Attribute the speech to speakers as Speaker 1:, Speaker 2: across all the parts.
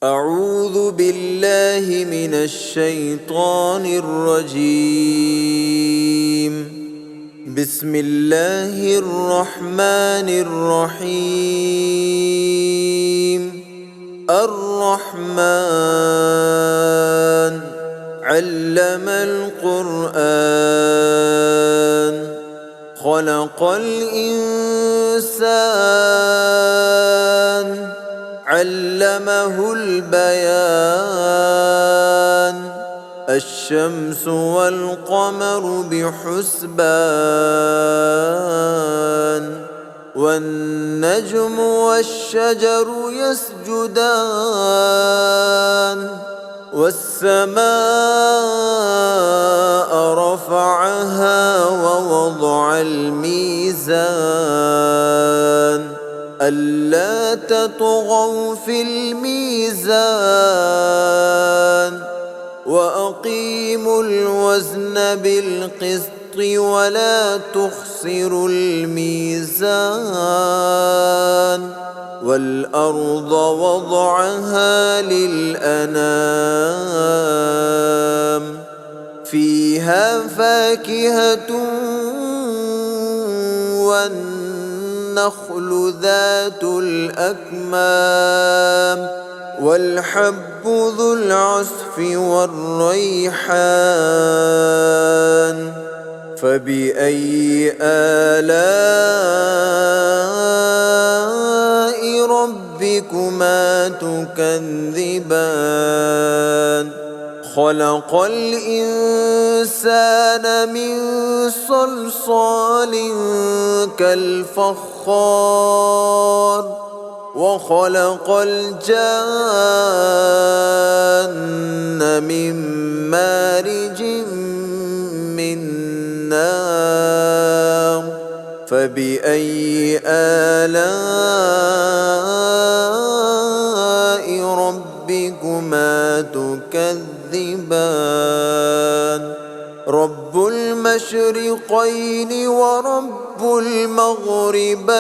Speaker 1: أعوذ بالله من الشيطان الرجيم. بسم الله الرحمن الرحيم. الرحمن علم القرآن خلق الإنسان علمه البيان الشمس والقمر بحسبان والنجم والشجر يسجدان والسماء رفعها ووضع الميزان ألا تطغوا في الميزان وأقيموا الوزن بالقسط ولا تخسروا الميزان والأرض وضعها للأنام فيها فاكهة والنخل ذات الأكمام والحب ذو العصف والريحان فبأي آلاء ربكما تكذبان خلق الإنسان من صلصال كالفخار وخلق الجان من مارج من نار فبأي آلاء ربكما تكذبان رب المشرقين ورب المغربين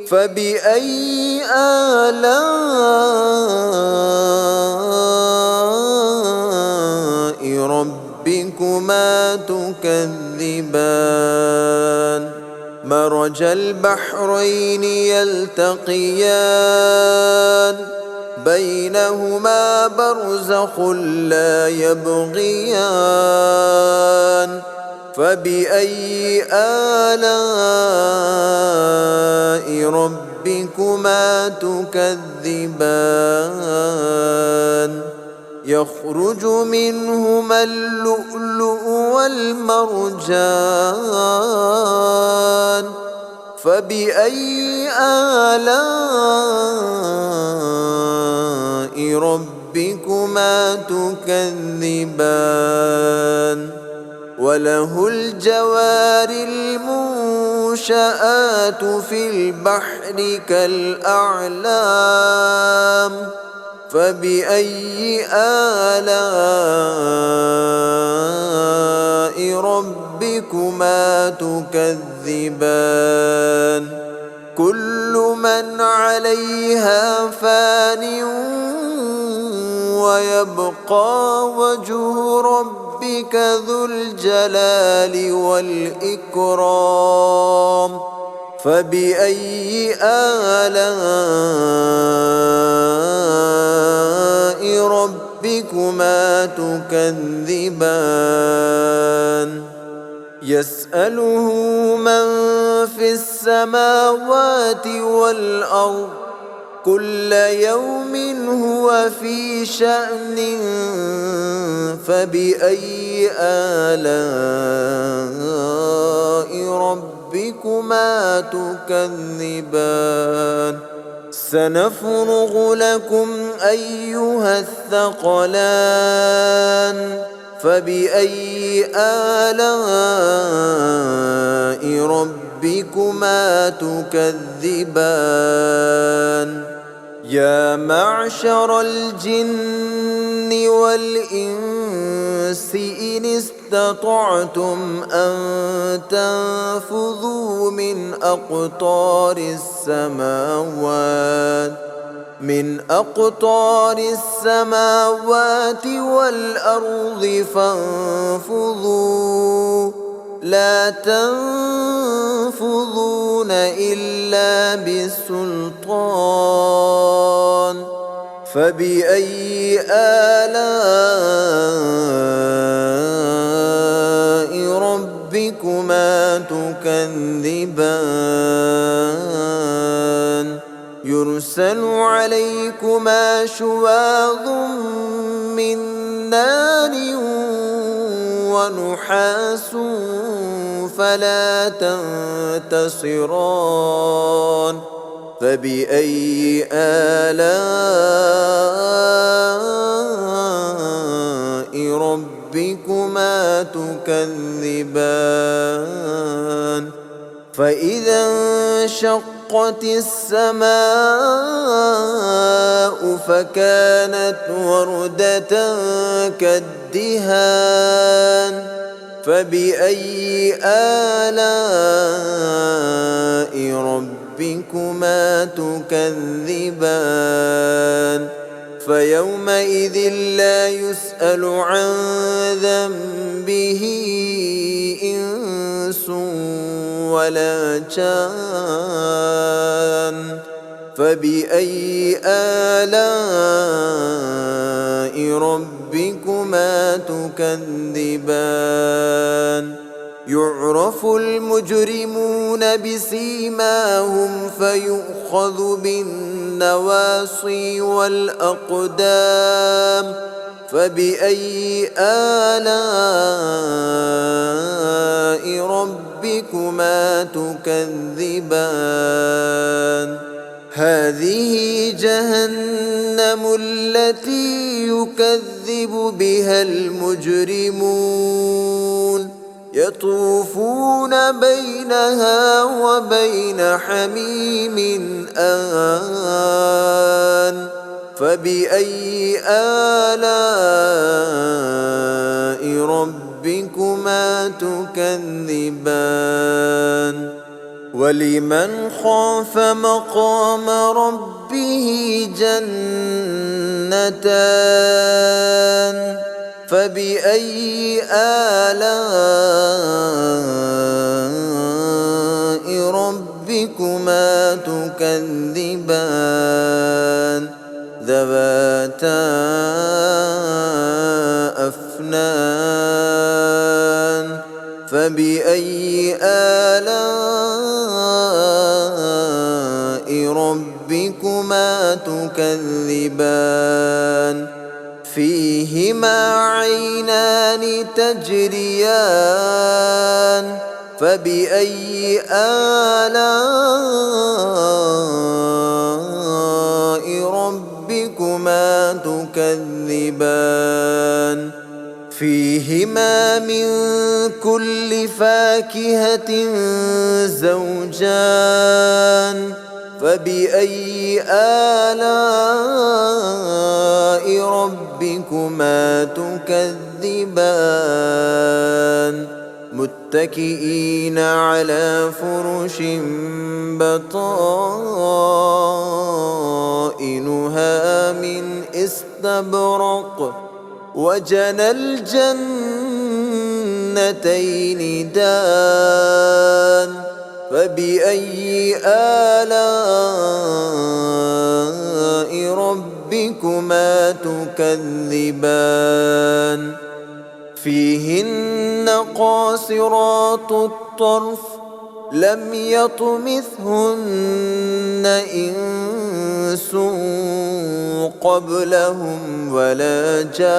Speaker 1: فبأي آلاء ربكما تكذبان مرج البحرين يلتقيان بينهما برزخ لا يبغيان فبأي آلاء ربكما تكذبان يخرج منهما اللؤلؤ والمرجان فبأي آلاء ربكما تكذبان وله الجوار المنشآت في البحر كالأعلام فبأي آلاء ربكما تكذبان كل من عليها فان ويبقى وجه ربك ذو الجلال والإكرام فبأي آلاء ربكما تكذبان يسأله من في السماوات والأرض كل يوم هو في شأن فبأي آلاء ربكما تكذبان سنفرغ لكم أيها الثقلان فبأي آلاء ربكما تكذبان يا معشر الجن والإنس إن استطعتم أن تنفذوا من أقطار السماوات من أقطار السماوات والأرض فانفذوا لا تنفذون إلا بسلطان فبأي آلاء ربكما تكذبان يرسل عليكما شواظ من نار ونحاس فلا تنتصران فبأي آلاء ربكما تكذبان فإذا انشقت السماء فكانت وردة كالدهان فبأي آلاء ربكما تكذبان فيومئذ لا يسأل عن ذنبه إنس ولا جان فبأي آلاء ربكما تكذبان يعرف المجرمون بسيماهم فيؤخذ بالنواصي والأقدام فبأي آلاء ربكما تكذبان هذه جهنم التي يكذب بها المجرمون يطوفون بينها وبين حميم آن فبأي آلاء ربكما تكذبان ولمن خاف مقام ربه جنتان فبأي آلاء ربكما تكذبان ذواتا أفنان فبأي آلاء ربكما تكذبان فيهما عينان تجريان فبأي آلاء ربكما تكذبان فيهما من كل فاكهة زوجان فبأي آلاء ربكما تكذبان متكئين على فرش بطائنها من استبرق وجنى الجنتين دان فبأي آلاء ربكما تكذبان فيهن قاصرات الطرف لم يطمثهن إنس قبلهم ولا جان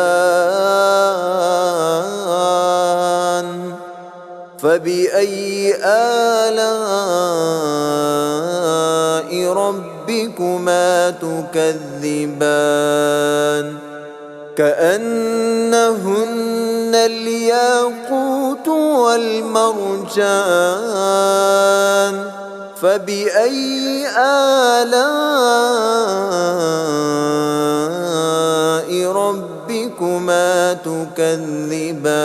Speaker 1: فبأي آلاء ربكما تكذبان كأنهن الياقوت والمرجان فبأي آلاء ربكما تكذبان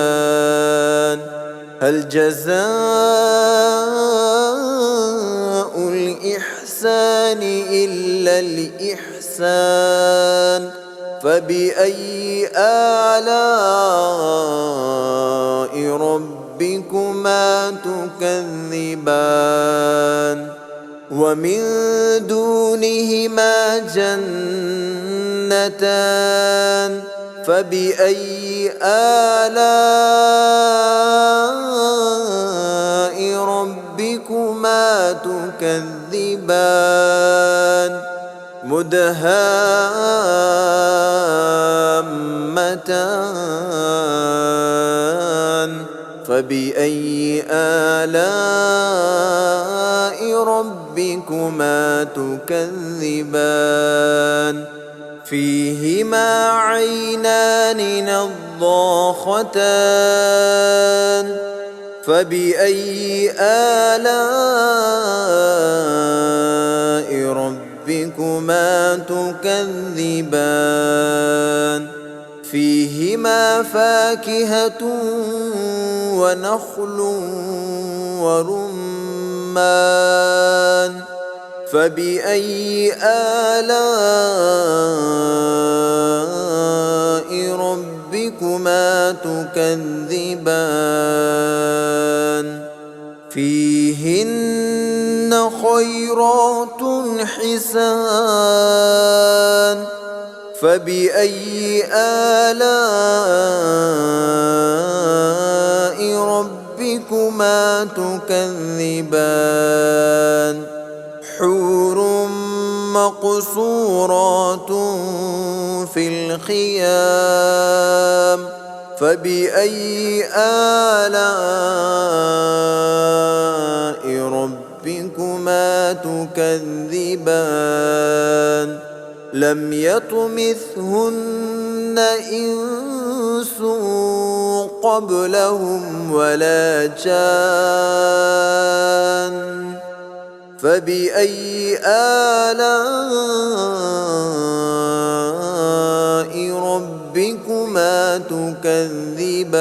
Speaker 1: هل جزاء الإحسان إلا الإحسان حسان فبأي آلاء ربكما تكذبان ومن دونهما جنتان فبأي آلاء ربكما تكذبان مدهامتان فبأي آلاء ربكما تكذبان فيهما عينان نضاختان فبأي آلاء ربكما تكذبان فيهما فاكهة ونخل ورمان فبأي آلاء ربكما تكذبان فيهن خيرات حسان فبأي آلاء ربكما تكذبان حور مقصورات في الخيام فبأي آلاء ربكما تكذبان لم يطمثهن إنس قبلهم ولا جان فبأي آلاء ربكما تكذبان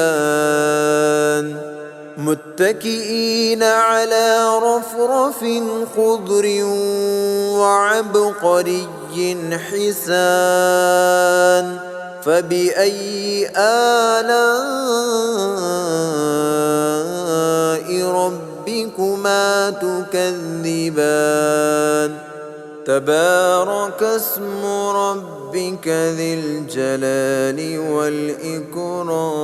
Speaker 1: متكئين على رفرف خضر وعبقري حسان فبأي آلاء ربكما تكذبان تبارك اسم ربك ذي الجلال والإكرام